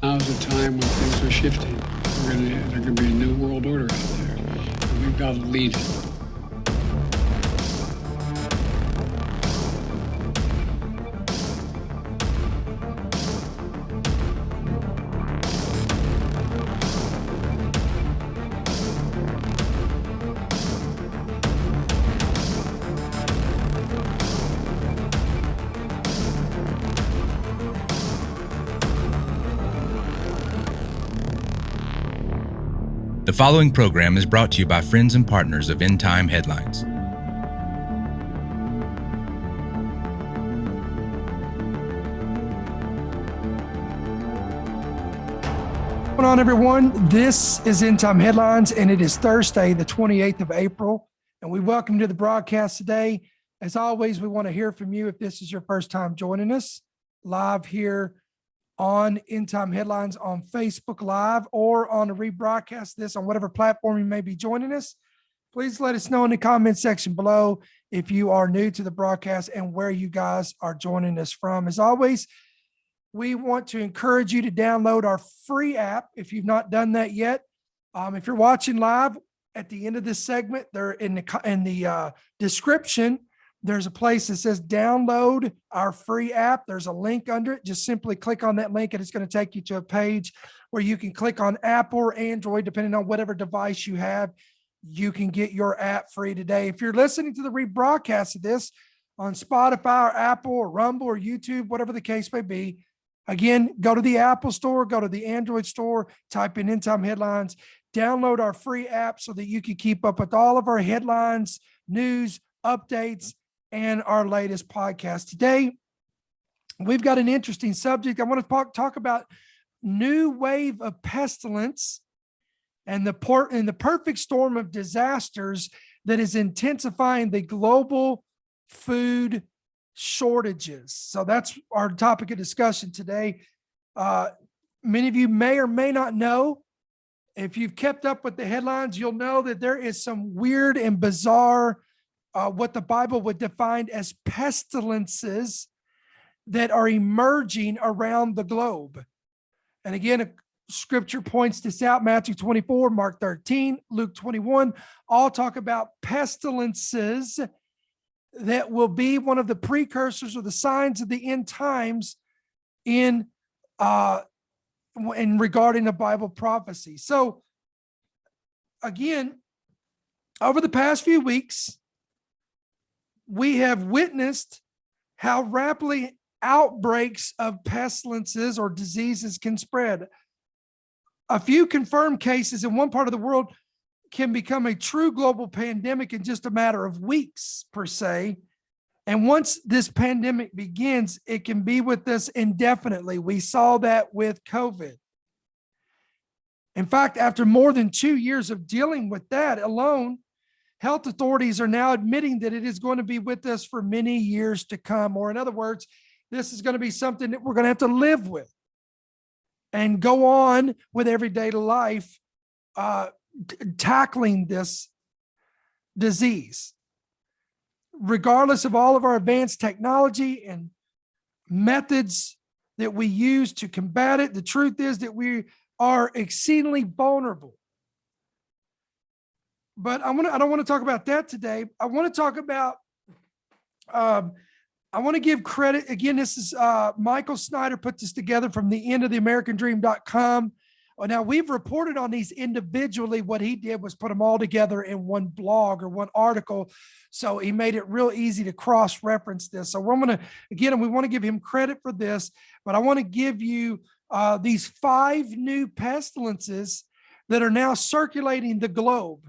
Now's the time when things are shifting. There's going to be a new world order out there. And we've got to lead it. The following program is brought to you by friends and partners of End Time Headlines. What's going on, everyone? This is End Time Headlines, and it is Thursday, the 28th of April, and we welcome you to the broadcast today. As always, we want to hear from you if this is your first time joining us live here on End Time Headlines on Facebook Live or on a rebroadcast this on whatever platform you may be joining us. Please let us know in the comment section below if you are new to the broadcast and where you guys are joining us from. As always, we want to encourage you to download our free app if you've not done that yet. If you're watching live at the end of this segment, there in the description, there's a place that says download our free app. There's a link under it. Just simply click on that link and it's going to take you to a page where you can click on Apple or Android, depending on whatever device you have. You can get your app free today. If you're listening to the rebroadcast of this on Spotify or Apple or Rumble or YouTube, whatever the case may be, again, go to the Apple store, go to the Android store, type in End Time Headlines, download our free app so that you can keep up with all of our headlines, news, updates, and our latest podcast. Today, we've got an interesting subject. I want to talk about new wave of pestilence and the perfect storm of disasters that is intensifying the global food shortages. So that's our topic of discussion today. Many of you may or may not know, if you've kept up with the headlines, you'll know that there is some weird and bizarre what the Bible would define as pestilences that are emerging around the globe. And again, scripture points this out: Matthew 24, Mark 13, Luke 21, all talk about pestilences that will be one of the precursors or the signs of the end times in regarding the Bible prophecy. So again, over the past few weeks, we have witnessed how rapidly outbreaks of pestilences or diseases can spread. A few confirmed cases in one part of the world can become a true global pandemic in just a matter of weeks, per se. And once this pandemic begins, it can be with us indefinitely. We saw that with COVID. In fact, after more than 2 years of dealing with that alone, health authorities are now admitting that it is going to be with us for many years to come. Or in other words, this is going to be something that we're going to have to live with and go on with everyday life, tackling this disease. Regardless of all of our advanced technology and methods that we use to combat it, the truth is that we are exceedingly vulnerable. But I don't want to talk about that today. I want to talk about, I want to give credit. Again, this is Michael Snyder put this together from the endoftheamericandream.com. Now, we've reported on these individually. What he did was put them all together in one blog or one article. So he made it real easy to cross-reference this. So we want to give him credit for this, but I want to give you these 5 new pestilences that are now circulating the globe.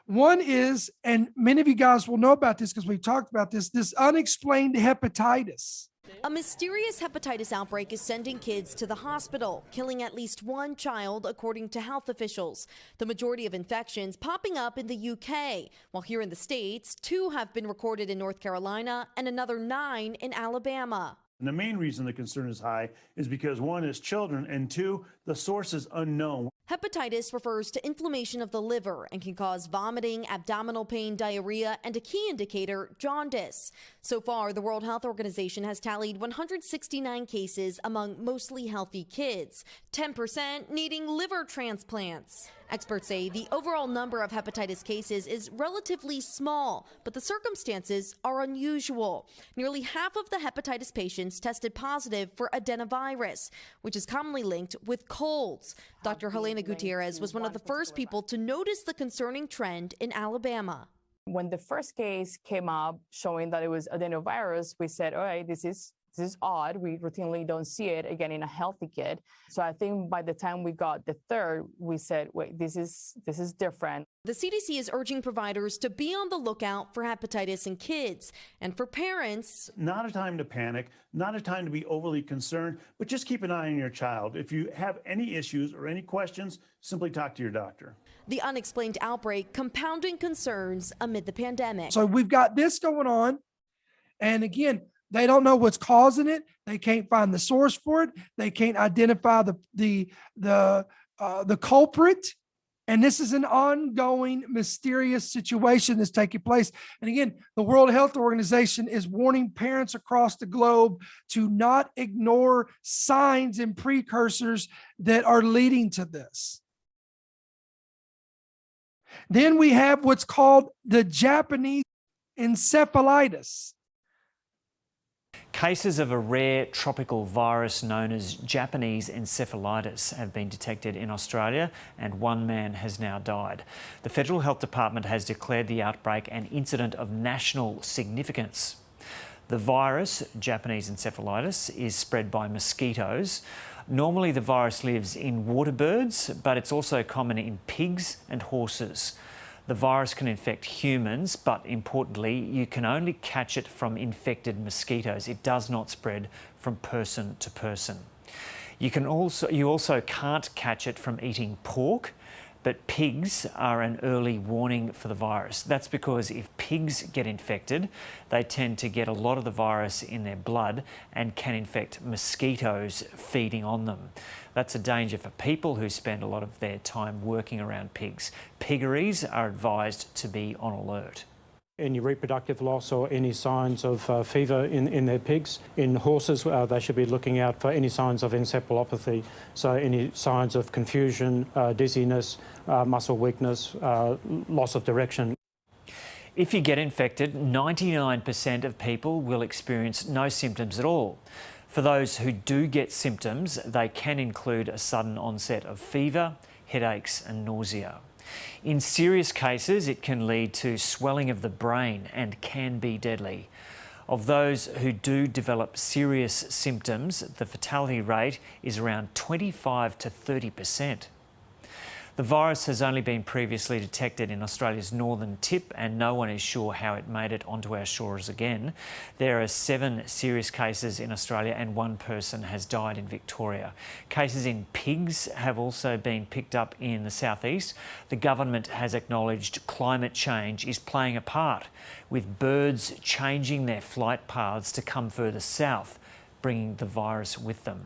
One is, and many of you guys will know about this because we've talked about this unexplained hepatitis. A mysterious hepatitis outbreak is sending kids to the hospital, killing at least 1 child, according to health officials. The majority of infections popping up in the UK, while here in the States, 2 have been recorded in North Carolina and another 9 in Alabama. And the main reason the concern is high is because 1 is children and 2, the source is unknown. Hepatitis refers to inflammation of the liver and can cause vomiting, abdominal pain, diarrhea, and a key indicator, jaundice. So far, the World Health Organization has tallied 169 cases among mostly healthy kids, 10% needing liver transplants. Experts say the overall number of hepatitis cases is relatively small, but the circumstances are unusual. Nearly half of the hepatitis patients tested positive for adenovirus, which is commonly linked with colds. Dr. Helena Gutierrez was one of the first people to notice the concerning trend in Alabama. When the first case came up showing that it was adenovirus, we said, all right, this is odd. We routinely don't see it again in a healthy kid. So I think by the time we got the third, we said, wait, this is different. The CDC is urging providers to be on the lookout for hepatitis in kids, and for parents, not a time to panic, not a time to be overly concerned, but just keep an eye on your child. If you have any issues or any questions, simply talk to your doctor. The unexplained outbreak compounding concerns amid the pandemic. So we've got this going on. And again, they don't know what's causing it. They can't find the source for it. They can't identify the culprit. And this is an ongoing, mysterious situation that's taking place. And again, the World Health Organization is warning parents across the globe to not ignore signs and precursors that are leading to this. Then we have what's called the Japanese encephalitis. Cases of a rare tropical virus known as Japanese encephalitis have been detected in Australia, and one man has now died. The Federal Health Department has declared the outbreak an incident of national significance. The virus, Japanese encephalitis, is spread by mosquitoes. Normally the virus lives in water birds, but it's also common in pigs and horses. The virus can infect humans, but importantly, you can only catch it from infected mosquitoes. It does not spread from person to person. You also can't catch it from eating pork, but pigs are an early warning for the virus. That's because if pigs get infected, they tend to get a lot of the virus in their blood and can infect mosquitoes feeding on them. That's a danger for people who spend a lot of their time working around pigs. Piggeries are advised to be on alert. Any reproductive loss or any signs of fever in their pigs. In horses, they should be looking out for any signs of encephalopathy, so any signs of confusion, dizziness, muscle weakness, loss of direction. If you get infected, 99% of people will experience no symptoms at all. For those who do get symptoms, they can include a sudden onset of fever, headaches and nausea. In serious cases, it can lead to swelling of the brain and can be deadly. Of those who do develop serious symptoms, the fatality rate is around 25 to 30%. The virus has only been previously detected in Australia's northern tip, and no one is sure how it made it onto our shores again. There are 7 serious cases in Australia and 1 person has died in Victoria. Cases in pigs have also been picked up in the southeast. The government has acknowledged climate change is playing a part, with birds changing their flight paths to come further south, bringing the virus with them.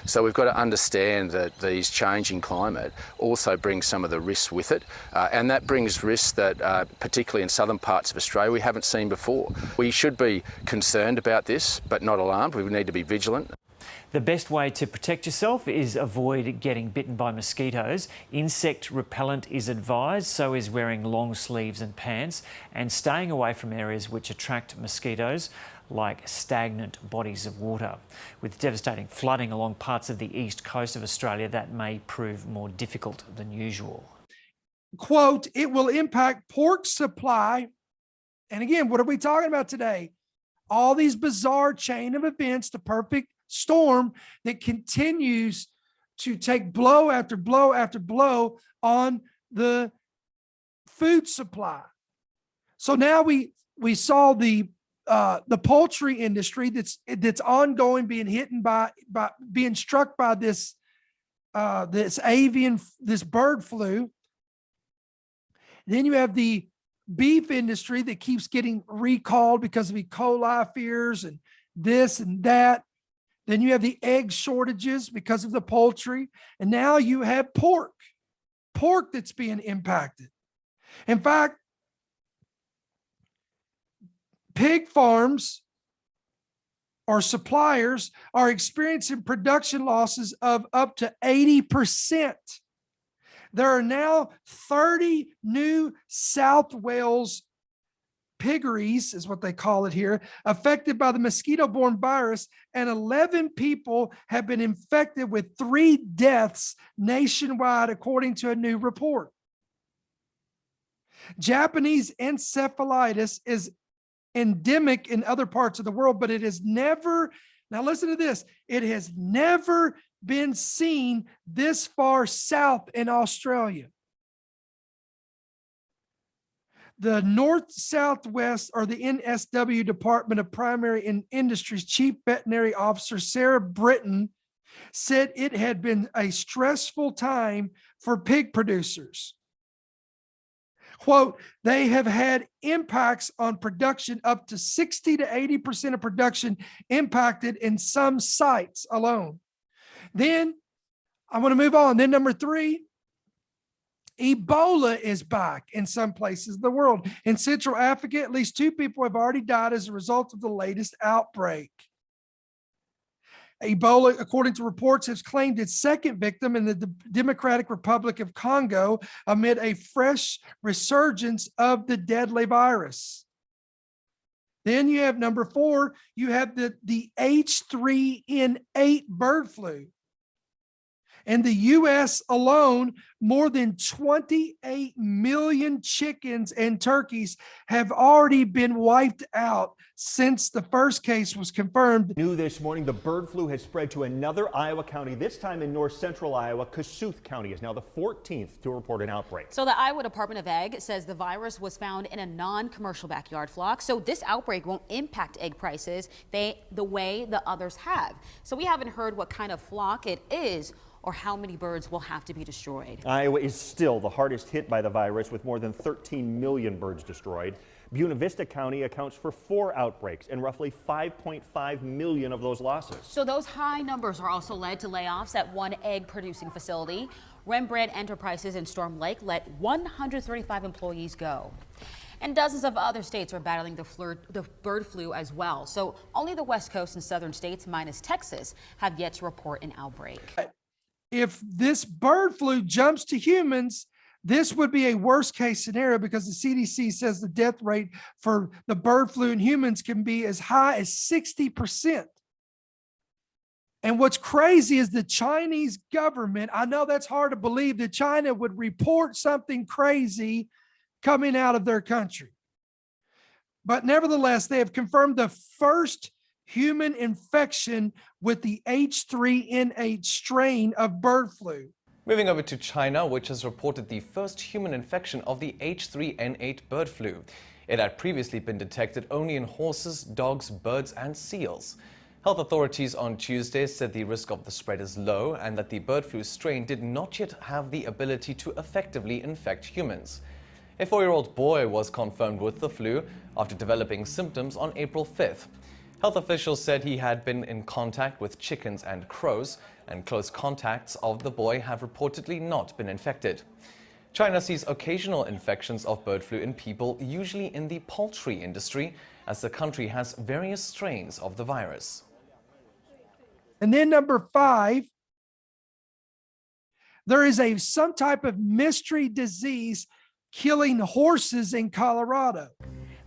So we've got to understand that these changing climate also brings some of the risks with it, and that brings risks that, particularly in southern parts of Australia, we haven't seen before. We should be concerned about this, but not alarmed. We need to be vigilant. The best way to protect yourself is avoid getting bitten by mosquitoes. Insect repellent is advised, so is wearing long sleeves and pants, and staying away from areas which attract mosquitoes, like stagnant bodies of water. With devastating flooding along parts of the east coast of Australia, that may prove more difficult than usual. Quote, it will impact pork supply. And again, what are we talking about today? All these bizarre chain of events, the perfect storm that continues to take blow after blow after blow on the food supply. So now we saw the poultry industry that's ongoing being hit by being struck by this this bird flu. Then you have the beef industry that keeps getting recalled because of E. coli fears and this and that. Then you have the egg shortages because of the poultry. And now you have pork that's being impacted. In fact, pig farms or suppliers are experiencing production losses of up to 80%. There are now 30 new South Wales piggeries, is what they call it here, affected by the mosquito-borne virus, and 11 people have been infected with 3 deaths nationwide, according to a new report. Japanese encephalitis is endemic in other parts of the world, but it has never, now listen to this, it has never been seen this far south in Australia. The North Southwest, or the NSW Department of Primary Industries Chief Veterinary Officer Sarah Britton said it had been a stressful time for pig producers. Quote, they have had impacts on production, up to 60 to 80% of production impacted in some sites alone. Then I want to move on. Then number 3, Ebola is back in some places of the world. In Central Africa, at least 2 people have already died as a result of the latest outbreak. Ebola, according to reports, has claimed its second victim in the Democratic Republic of Congo amid a fresh resurgence of the deadly virus. Then you have number 4, you have the H3N8 bird flu. In the U.S. alone, more than 28 million chickens and turkeys have already been wiped out since the first case was confirmed. New this morning, the bird flu has spread to another Iowa county, this time in north central Iowa. Kossuth County is now the 14th to report an outbreak. So the Iowa Department of Ag says the virus was found in a non-commercial backyard flock. So this outbreak won't impact egg prices the way the others have. So we haven't heard what kind of flock it is or how many birds will have to be destroyed. Iowa is still the hardest hit by the virus, with more than 13 million birds destroyed. Buena Vista County accounts for 4 outbreaks and roughly 5.5 million of those losses. So those high numbers are also led to layoffs at one egg producing facility. Rembrandt Enterprises in Storm Lake let 135 employees go. And dozens of other states are battling the bird flu as well. So only the West Coast and southern states, minus Texas, have yet to report an outbreak. If this bird flu jumps to humans, this would be a worst case scenario, because the CDC says the death rate for the bird flu in humans can be as high as 60%. And what's crazy is the Chinese government, I know that's hard to believe that China would report something crazy coming out of their country. But nevertheless, they have confirmed the first human infection with the H3N8 strain of bird flu. Moving over to China, which has reported the first human infection of the H3N8 bird flu. It had previously been detected only in horses, dogs, birds, and seals. Health authorities on Tuesday said the risk of the spread is low and that the bird flu strain did not yet have the ability to effectively infect humans. A 4-year-old boy was confirmed with the flu after developing symptoms on April 5th. Health officials said he had been in contact with chickens and crows, and close contacts of the boy have reportedly not been infected. China sees occasional infections of bird flu in people, usually in the poultry industry, as the country has various strains of the virus. And then number 5, there is some type of mystery disease killing horses in Colorado.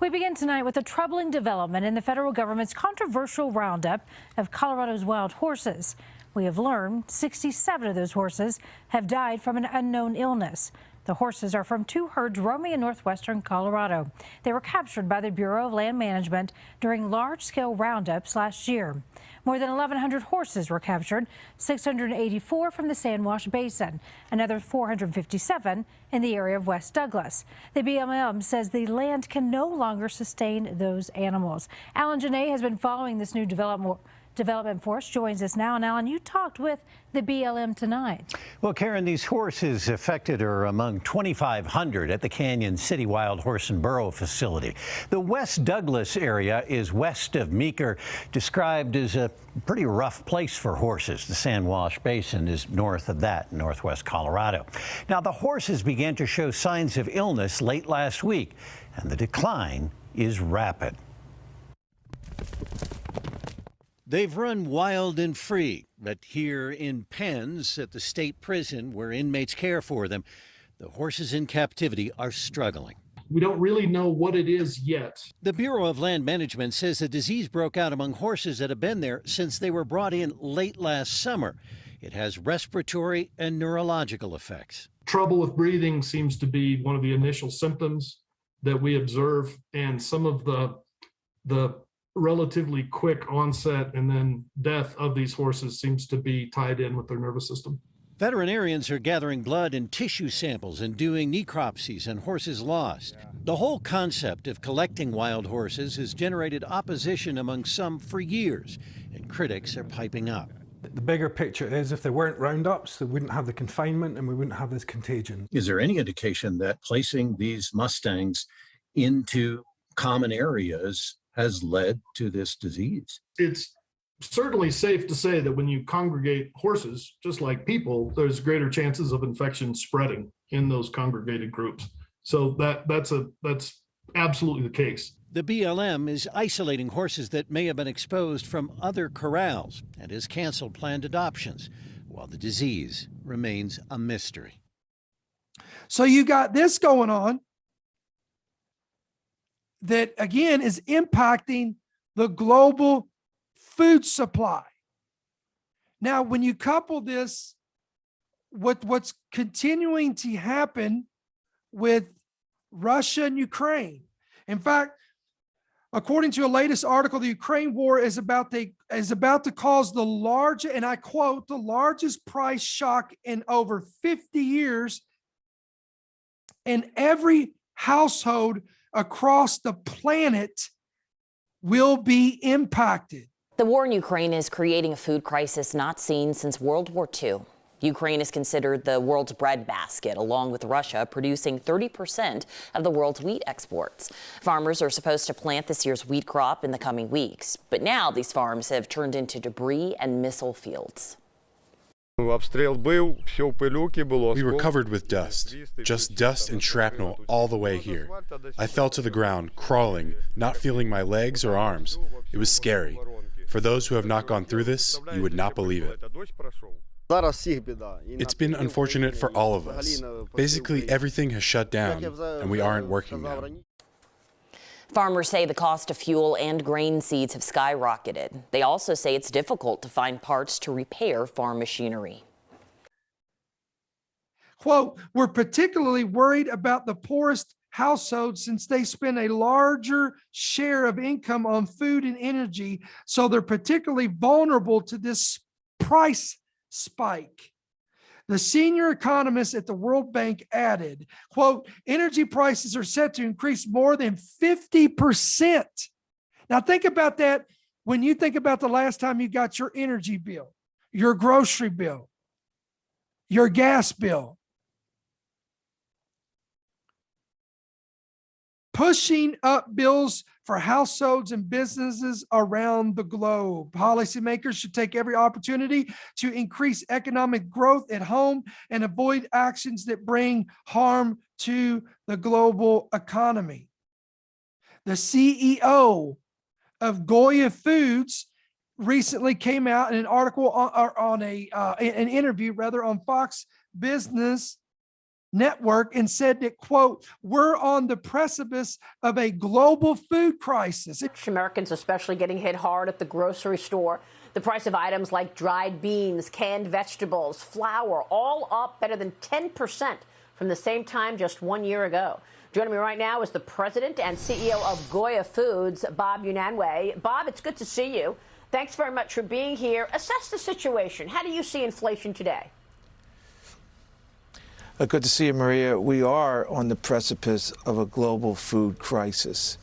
We begin tonight with a troubling development in the federal government's controversial roundup of Colorado's wild horses. We have learned 67 of those horses have died from an unknown illness. The horses are from 2 herds roaming in northwestern Colorado. They were captured by the Bureau of Land Management during large-scale roundups last year. More than 1,100 horses were captured, 684 from the San Wash Basin, another 457 in the area of West Douglas. The BLM says the land can no longer sustain those animals. Alan Janae has been following this new development development for us, joins us now. And Alan, you talked with the BLM tonight. Well, Karen, these horses affected are among 2,500 at the Canyon City Wild Horse and Burro facility. The West Douglas area is west of Meeker, described as a pretty rough place for horses. The San Wash Basin is north of that, northwest Colorado. Now, the horses began to show signs of illness late last week, and the decline is rapid. They've run wild and free, but here in pens at the state prison where inmates care for them, the horses in captivity are struggling. We don't really know what it is yet. The Bureau of Land Management says the disease broke out among horses that have been there since they were brought in late last summer. It has respiratory and neurological effects. Trouble with breathing seems to be one of the initial symptoms that we observe, and some of the relatively quick onset and then death of these horses seems to be tied in with their nervous system. Veterinarians are gathering blood and tissue samples and doing necropsies on horses lost. The whole concept of collecting wild horses has generated opposition among some for years, and critics are piping up. The bigger picture is if there weren't roundups, they wouldn't have the confinement and we wouldn't have this contagion. Is there any indication that placing these Mustangs into common areas has led to this disease? It's certainly safe to say that when you congregate horses, just like people, there's greater chances of infection spreading in those congregated groups. So that's absolutely the case. The BLM is isolating horses that may have been exposed from other corrals and has canceled planned adoptions, while the disease remains a mystery. So you got this going on that, again, is impacting the global food supply. Now, when you couple this with what's continuing to happen with Russia and Ukraine, in fact, according to a latest article, the Ukraine war is about to cause the largest, and I quote, the largest price shock in over 50 years, and every household across the planet will be impacted. The war in Ukraine is creating a food crisis not seen since World War II. Ukraine is considered the world's breadbasket, along with Russia, producing 30% of the world's wheat exports. Farmers are supposed to plant this year's wheat crop in the coming weeks, but now these farms have turned into debris and missile fields. We were covered with dust, just dust and shrapnel all the way here. I fell to the ground, crawling, not feeling my legs or arms. It was scary. For those who have not gone through this, you would not believe it. It's been unfortunate for all of us. Basically, everything has shut down, and we aren't working now. Farmers say the cost of fuel and grain seeds have skyrocketed. They also say it's difficult to find parts to repair farm machinery. Quote, we're particularly worried about the poorest households since they spend a larger share of income on food and energy, so they're particularly vulnerable to this price spike. The senior economist at the World Bank added, quote, energy prices are set to increase more than 50%. Now think about that when you think about the last time you got your energy bill, your grocery bill, your gas bill. Pushing up bills for households and businesses around the globe. Policymakers should take every opportunity to increase economic growth at home and avoid actions that bring harm to the global economy. The CEO of Goya Foods recently came out in an article on an interview on Fox Business Network and said that, quote, we're on the precipice of a global food crisis. Americans especially getting hit hard at the grocery store. The price of items like dried beans, canned vegetables, flour, all up better than 10% from the same time just 1 year ago. Joining me right now is the president and CEO of Goya Foods, Bob Unanue. Bob, it's good to see you. Thanks very much for being here. Assess the situation. How do you see inflation today? Good to see you, Maria. We are on the precipice of a global food crisis.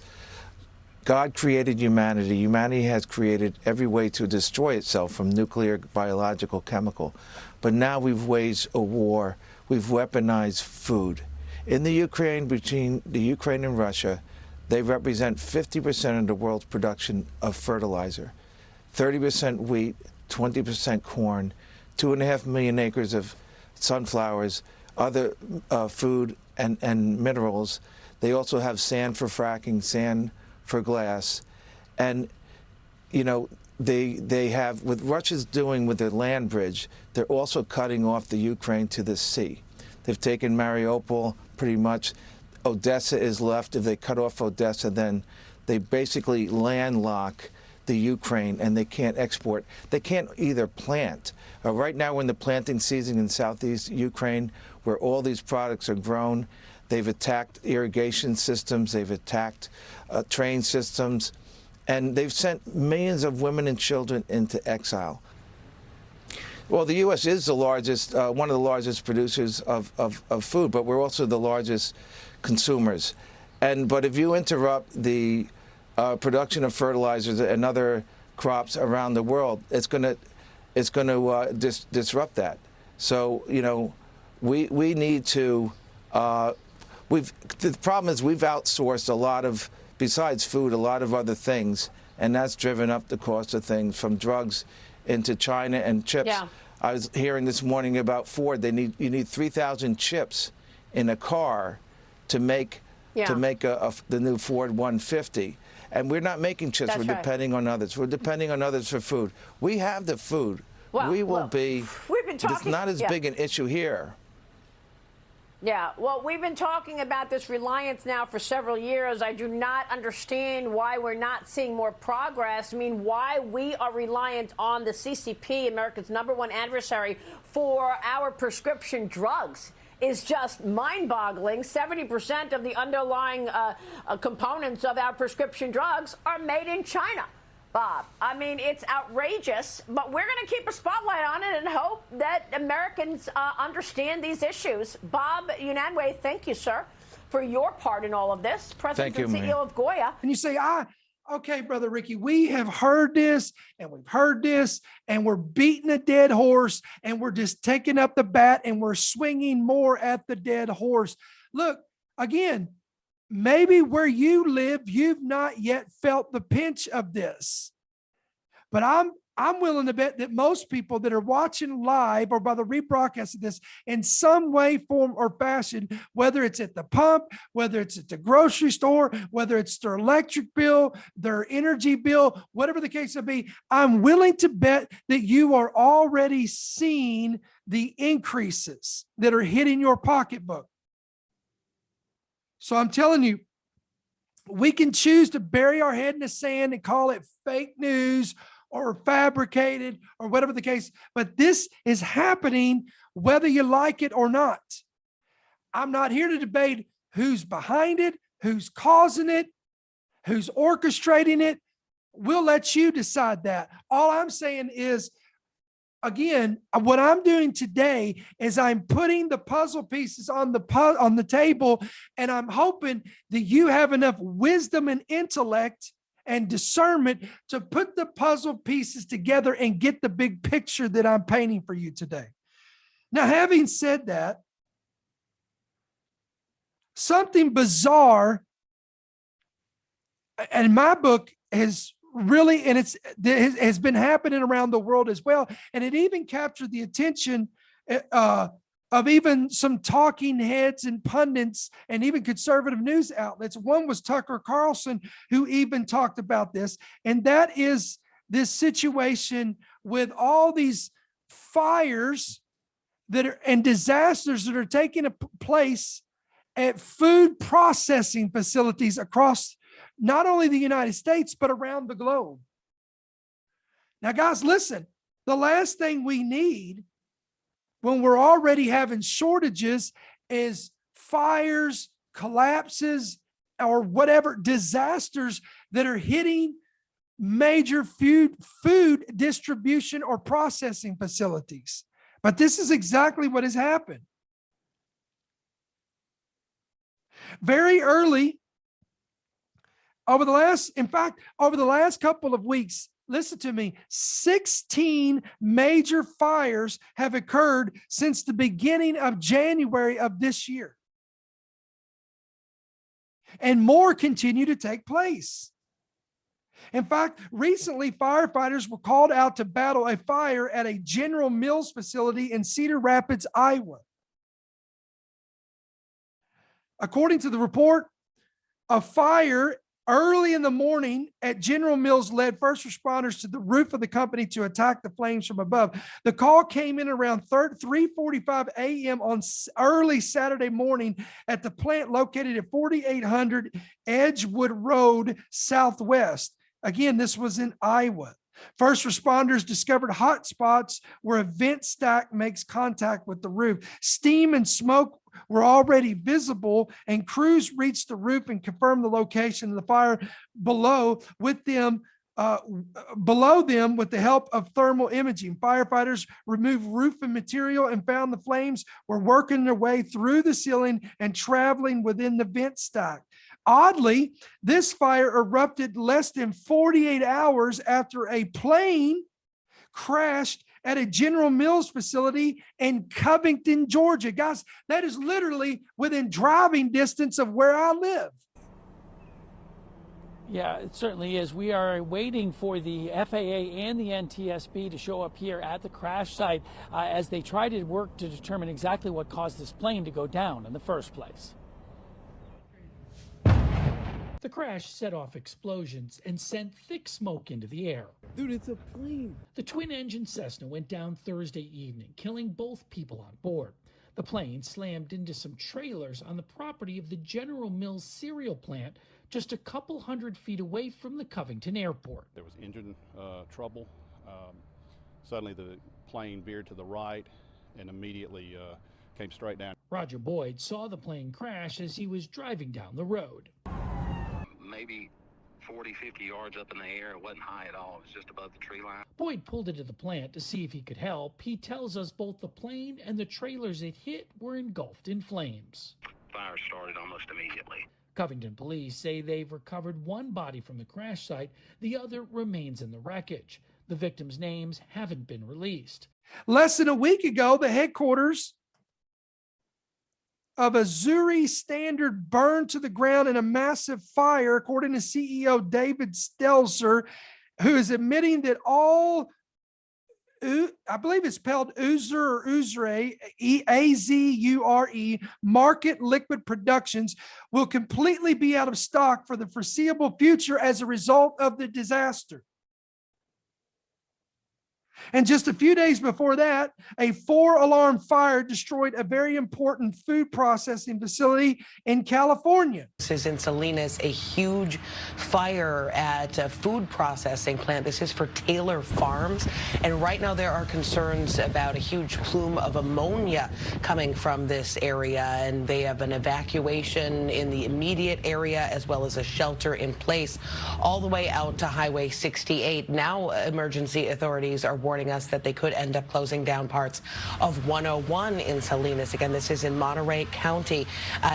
God created humanity. Humanity has created every way to destroy itself, from nuclear, biological, chemical. But now we've waged a war. We've weaponized food. In the Ukraine, between the Ukraine and Russia, they represent 50% of the world's production of fertilizer, 30% wheat, 20% corn, 2.5 million acres of sunflowers, other food and minerals. They also have sand for fracking, sand for glass. And, you know, they have, with Russia's doing with their land bridge, they're also cutting off the Ukraine to the sea. They've taken Mariupol pretty much. Odessa is left. If they cut off Odessa, then they basically landlock the Ukraine and they can't export. They can't either plant. Right now we're in the planting season in southeast Ukraine where all these products are grown. They've attacked irrigation systems. They've attacked train systems. And they've sent millions of women and children into exile. Well, the U.S. is the largest, one of the largest producers of food, but we're also the largest consumers. But if you interrupt the production of fertilizers and other crops around the world, it's going to disrupt that. So, you know, we need to. The problem is we've outsourced a lot of, besides food, a lot of other things, and that's driven up the cost of things, from drugs into China and chips. Yeah. I was hearing this morning about Ford. You need 3,000 chips in a car to make the new Ford 150. And we're not making chips. We're depending on others. We're depending on others for food. We have the food. Well, we will be. We've been talking. It's not as big an issue here. Yeah, well, we've been talking about this reliance now for several years. I do not understand why we're not seeing more progress. I mean, why we are reliant on the CCP, America's #1 adversary, for our prescription drugs is just mind-boggling. 70% of the underlying components of our prescription drugs are made in China. Bob, I mean, it's outrageous, but we're going to keep a spotlight on it and hope that Americans understand these issues. Bob Unanue, thank you, sir, for your part in all of this. President and CEO of Goya. And you say, okay, Brother Ricky, we have heard this and we've heard this and we're beating a dead horse and we're just taking up the bat and we're swinging more at the dead horse. Look, again, maybe where you live, you've not yet felt the pinch of this. But I'm willing to bet that most people that are watching live or by the rebroadcast of this in some way, form, or fashion, whether it's at the pump, whether it's at the grocery store, whether it's their electric bill, their energy bill, whatever the case may be, I'm willing to bet that you are already seeing the increases that are hitting your pocketbook. So I'm telling you, we can choose to bury our head in the sand and call it fake news or fabricated or whatever the case, but this is happening whether you like it or not. I'm not here to debate who's behind it, who's causing it, who's orchestrating it. We'll let you decide that. All I'm saying is, again, what I'm doing today is I'm putting the puzzle pieces on the table, and I'm hoping that you have enough wisdom and intellect and discernment to put the puzzle pieces together and get the big picture that I'm painting for you today. Now, having said that, something bizarre in my book has really, and it has been happening around the world as well. And it even captured the attention of even some talking heads and pundits and even conservative news outlets. One was Tucker Carlson, who even talked about this. And that is this situation with all these fires that are and disasters that are taking place at food processing facilities across not only the United States, but around the globe. Now, guys, listen, the last thing we need when we're already having shortages is fires, collapses, or whatever disasters that are hitting major food distribution or processing facilities. But this is exactly what has happened. Very early, Over the last couple of weeks, listen to me, 16 major fires have occurred since the beginning of January of this year. And more continue to take place. In fact, recently firefighters were called out to battle a fire at a General Mills facility in Cedar Rapids, Iowa. According to the report, a fire early in the morning at General Mills led first responders to the roof of the company to attack the flames from above. The call came in around 3:45 a.m. on early Saturday morning at the plant located at 4800 Edgewood Road Southwest. Again, this was in Iowa. First responders discovered hot spots where a vent stack makes contact with the roof. Steam and smoke were already visible, and crews reached the roof and confirmed the location of the fire below them with the help of thermal imaging. Firefighters removed roofing material and found the flames were working their way through the ceiling and traveling within the vent stack. Oddly, this fire erupted less than 48 hours after a plane crashed at a General Mills facility in Covington, Georgia. Guys, that is literally within driving distance of where I live. Yeah, it certainly is. We are waiting for the FAA and the NTSB to show up here at the crash site as they try to work to determine exactly what caused this plane to go down in the first place. The crash set off explosions and sent thick smoke into the air. Dude, it's a plane. The twin-engine Cessna went down Thursday evening, killing both people on board. The plane slammed into some trailers on the property of the General Mills cereal plant just a couple hundred feet away from the Covington airport. There was engine trouble. Suddenly the plane veered to the right and immediately came straight down. Roger Boyd saw the plane crash as he was driving down the road. Maybe 40, 50 yards up in the air. It wasn't high at all. It was just above the tree line. Boyd pulled into the plant to see if he could help. He tells us both the plane and the trailers it hit were engulfed in flames. Fire started almost immediately. Covington police say they've recovered one body from the crash site. The other remains in the wreckage. The victims' names haven't been released. Less than a week ago, the headquarters of Azure Standard burned to the ground in a massive fire, according to CEO David Stelzer, who is admitting that all, I believe it's spelled Azure or Azure, Azure, Market liquid productions will completely be out of stock for the foreseeable future as a result of the disaster. And just a few days before that, a 4-alarm fire destroyed a very important food processing facility in California. This is in Salinas, a huge fire at a food processing plant. This is for Taylor Farms. And right now there are concerns about a huge plume of ammonia coming from this area. And they have an evacuation in the immediate area as well as a shelter in place all the way out to Highway 68. Now emergency authorities are warning us that they could end up closing down parts of 101 in Salinas. Again, this is in Monterey County.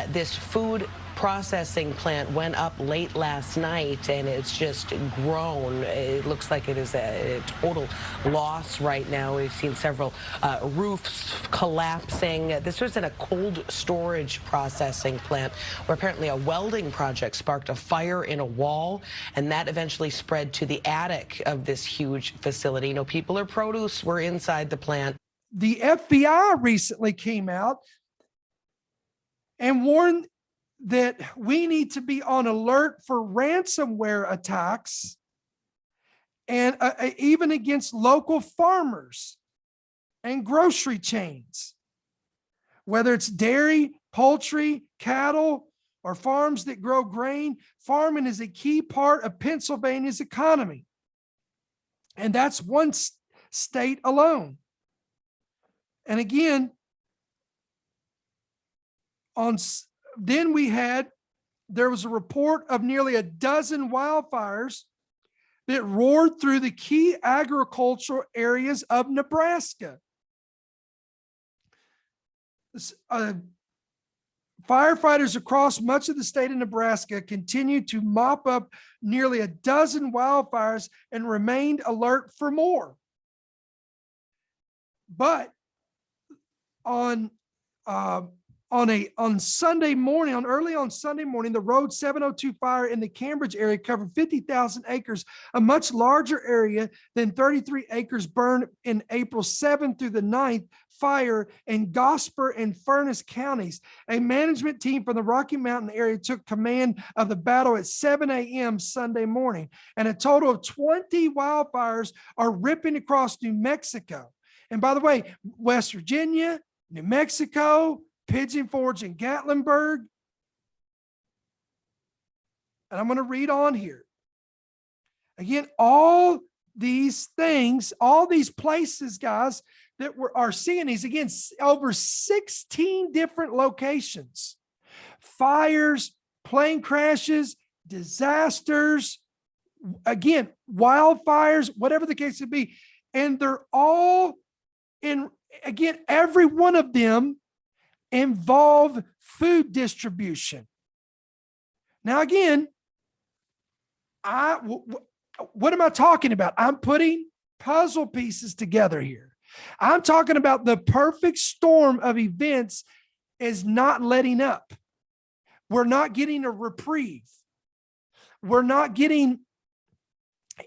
This food processing plant went up late last night and it's just grown. It looks like it is a total loss right now. We've seen several roofs collapsing. This was in a cold storage processing plant where apparently a welding project sparked a fire in a wall, and that eventually spread to the attic of this huge facility. No people or produce were inside the plant. The FBI recently came out and warned that we need to be on alert for ransomware attacks and even against local farmers and grocery chains, whether it's dairy, poultry, cattle, or farms that grow grain. Farming is a key part of Pennsylvania's economy. And that's one state alone. And again, then there was a report of nearly a dozen wildfires that roared through the key agricultural areas of Nebraska. Firefighters across much of the state of Nebraska continue to mop up nearly a dozen wildfires and remained alert for more. But on Sunday morning, early on Sunday morning, the Road 702 fire in the Cambridge area covered 50,000 acres, a much larger area than 33 acres burned in April 7th through the 9th fire in Gosper and Furnace counties. A management team from the Rocky Mountain area took command of the battle at 7 a.m. Sunday morning, and a total of 20 wildfires are ripping across New Mexico. And by the way, West Virginia, New Mexico, Pigeon Forge and Gatlinburg. And I'm going to read on here. Again, all these things, all these places, guys, that are seeing these, again, over 16 different locations. Fires, plane crashes, disasters, again, wildfires, whatever the case would be. And they're all in, again, every one of them involve food distribution. Now, again, what am I talking about? I'm putting puzzle pieces together here. I'm talking about the perfect storm of events is not letting up. We're not getting a reprieve. We're not getting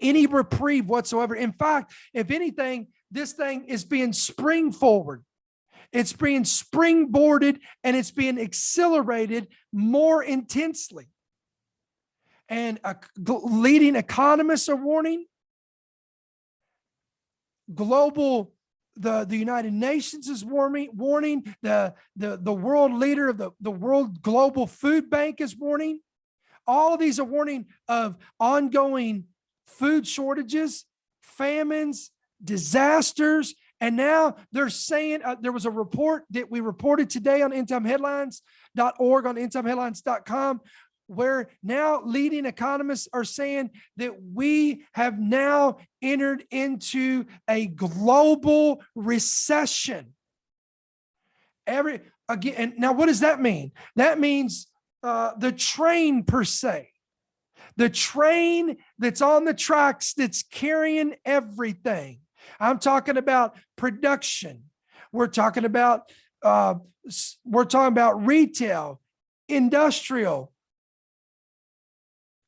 any reprieve whatsoever. In fact, if anything, this thing is being spring forward. It's being springboarded and it's being accelerated more intensely. And leading economists are warning. The United Nations is warning. The world leader of the World Global Food Bank is warning. All of these are warning of ongoing food shortages, famines, disasters. And now they're saying, there was a report that we reported today on endtimeheadlines.org, on endtimeheadlines.com, where now leading economists are saying that we have now entered into a global recession. And now what does that mean? That means the train per se. The train that's on the tracks that's carrying everything. I'm talking about production. We're talking about retail, industrial,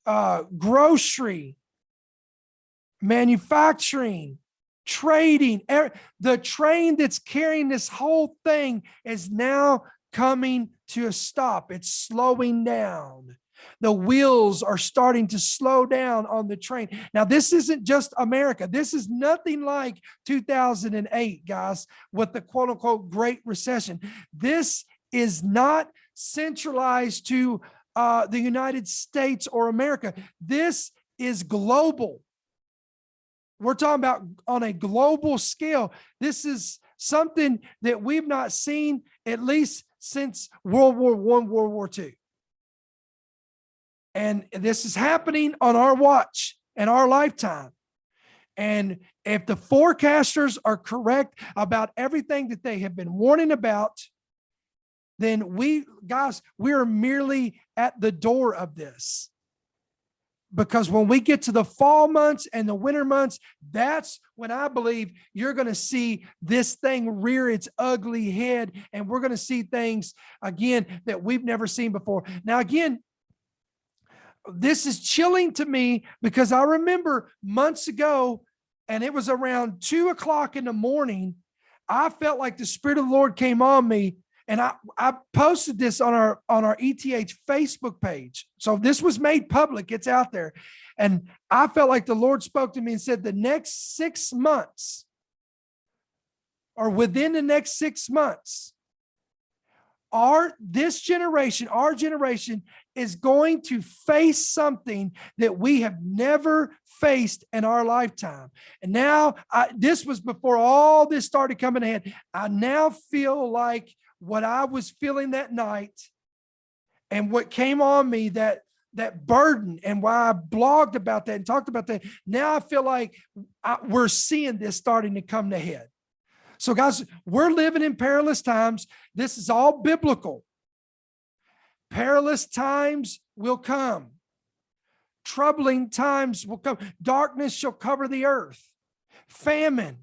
grocery, manufacturing, trading. The train that's carrying this whole thing is now coming to a stop. It's slowing down. The wheels are starting to slow down on the train. Now, this isn't just America. This is nothing like 2008, guys, with the quote unquote Great Recession. This is not centralized to the United States or America. This is global. We're talking about on a global scale. This is something that we've not seen at least since World War I, World War II. And this is happening on our watch and our lifetime. And if the forecasters are correct about everything that they have been warning about, then we're merely at the door of this. Because when we get to the fall months and the winter months, that's when I believe you're going to see this thing rear its ugly head. And we're going to see things again that we've never seen before. Now, again, this is chilling to me because I remember months ago, and it was around 2 o'clock in the morning, I felt like the Spirit of the Lord came on me, and I posted this on our ETH Facebook page. So this was made public. It's out there. And I felt like the Lord spoke to me and said, the next 6 months, or within the next 6 months, our generation is going to face something that we have never faced in our lifetime. And now, this was before all this started coming ahead. I now feel like what I was feeling that night and what came on me, that burden, and why I blogged about that and talked about that. Now I feel like we're seeing this starting to come to head. So guys, we're living in perilous times. This is all biblical. Perilous times will come. Troubling times will come. Darkness shall cover the earth. Famine,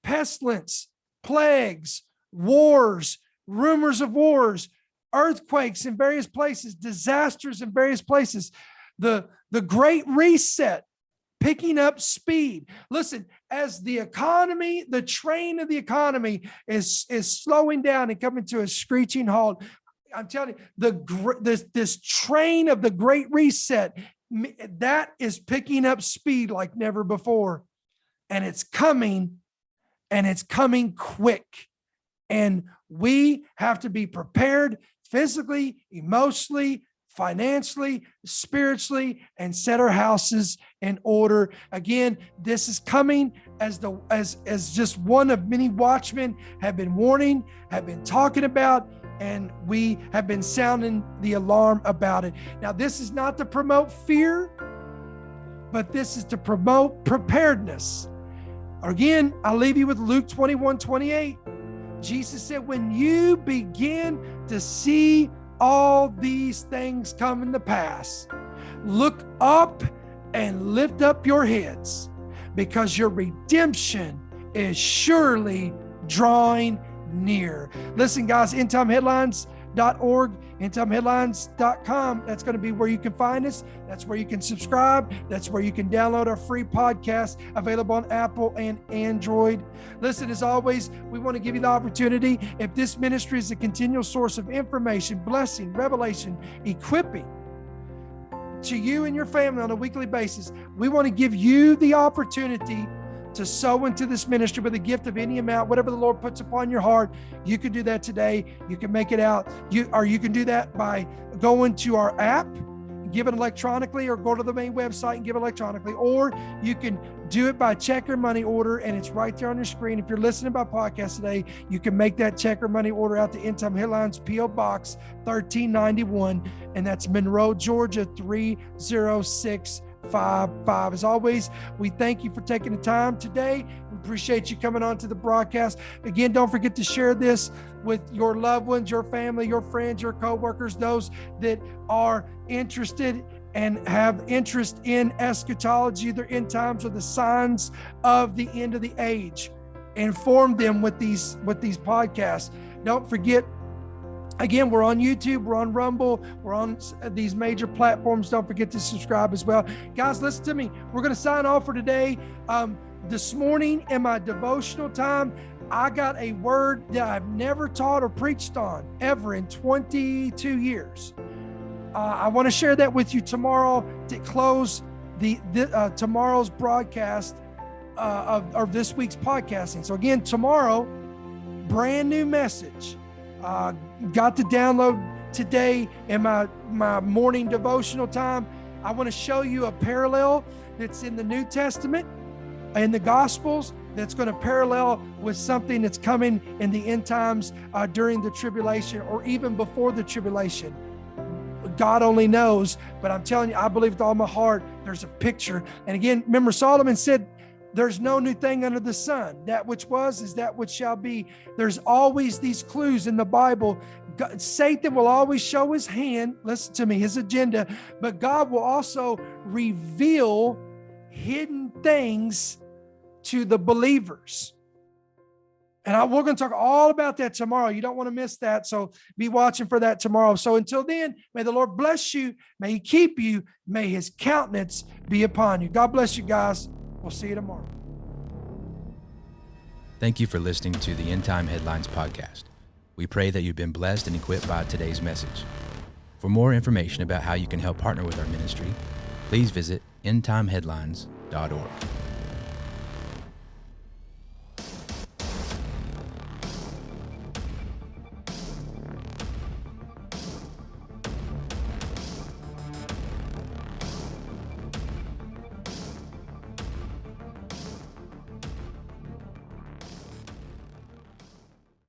pestilence, plagues, wars, rumors of wars, earthquakes in various places, disasters in various places. The Great Reset picking up speed. Listen, as the economy, the train of the economy is slowing down and coming to a screeching halt, I'm telling you, this train of the Great Reset, that is picking up speed like never before. And it's coming, and it's coming quick. And we have to be prepared physically, emotionally, financially, spiritually, and set our houses in order. Again, this is coming as just one of many watchmen have been warning, have been talking about, and we have been sounding the alarm about it. Now, this is not to promote fear, but this is to promote preparedness. Again, I'll leave you with Luke 21:28. Jesus said, when you begin to see all these things coming to pass, look up and lift up your heads, because your redemption is surely drawing near. Listen, guys, endtimeheadlines.org, endtimeheadlines.com. That's going to be where you can find us. That's where you can subscribe. That's where you can download our free podcast available on Apple and Android. Listen, as always, we want to give you the opportunity. If this ministry is a continual source of information, blessing, revelation, equipping to you and your family on a weekly basis, we want to give you the opportunity to sow into this ministry with a gift of any amount, whatever the Lord puts upon your heart. You can do that today. You can make it out. You can do that by going to our app, give it electronically, or go to the main website and give it electronically, or you can do it by check or money order, and it's right there on your screen. If you're listening by podcast today, you can make that check or money order out to End Time Headlines, P.O. Box 1391, and that's Monroe, Georgia 30655. As always, we thank you for taking the time today. We appreciate you coming on to the broadcast. Again, don't forget to share this with your loved ones, your family, your friends, your coworkers, those that are interested and have interest in eschatology, the end times, or the signs of the end of the age. Inform them with these podcasts. Don't forget, again, we're on YouTube, we're on Rumble, we're on these major platforms. Don't forget to subscribe as well. Guys, listen to me. We're going to sign off for today. This morning in my devotional time, I got a word that I've never taught or preached on ever in 22 years. I want to share that with you tomorrow to close the tomorrow's broadcast of this week's podcasting. So again, tomorrow, brand new message. Got to download today in my morning devotional time. I want to show you a parallel that's in the New Testament and the Gospels that's going to parallel with something that's coming in the end times during the tribulation or even before the tribulation. God only knows, but I'm telling you, I believe with all my heart, there's a picture. And again, remember Solomon said, there's no new thing under the sun. That which was is that which shall be. There's always these clues in the Bible. Satan will always show his hand, listen to me, his agenda, but God will also reveal hidden things to the believers. And we're going to talk all about that tomorrow. You don't want to miss that. So be watching for that tomorrow. So until then, may the Lord bless you. May he keep you. May his countenance be upon you. God bless you guys. We'll see you tomorrow. Thank you for listening to the End Time Headlines podcast. We pray that you've been blessed and equipped by today's message. For more information about how you can help partner with our ministry, please visit endtimeheadlines.org.